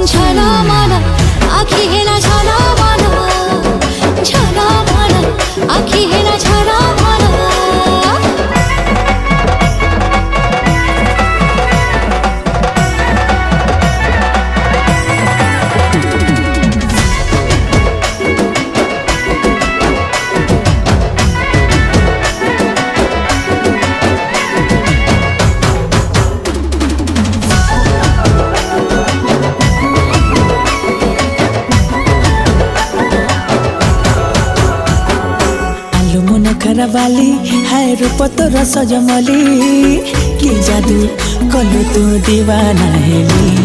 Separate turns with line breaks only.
छाना माना आखी है ना छाना माना, छाना माना आखी है ना छाना माना।
वाली है रूप तोर सजमली कि जादू कलु तू दीवाना हेली।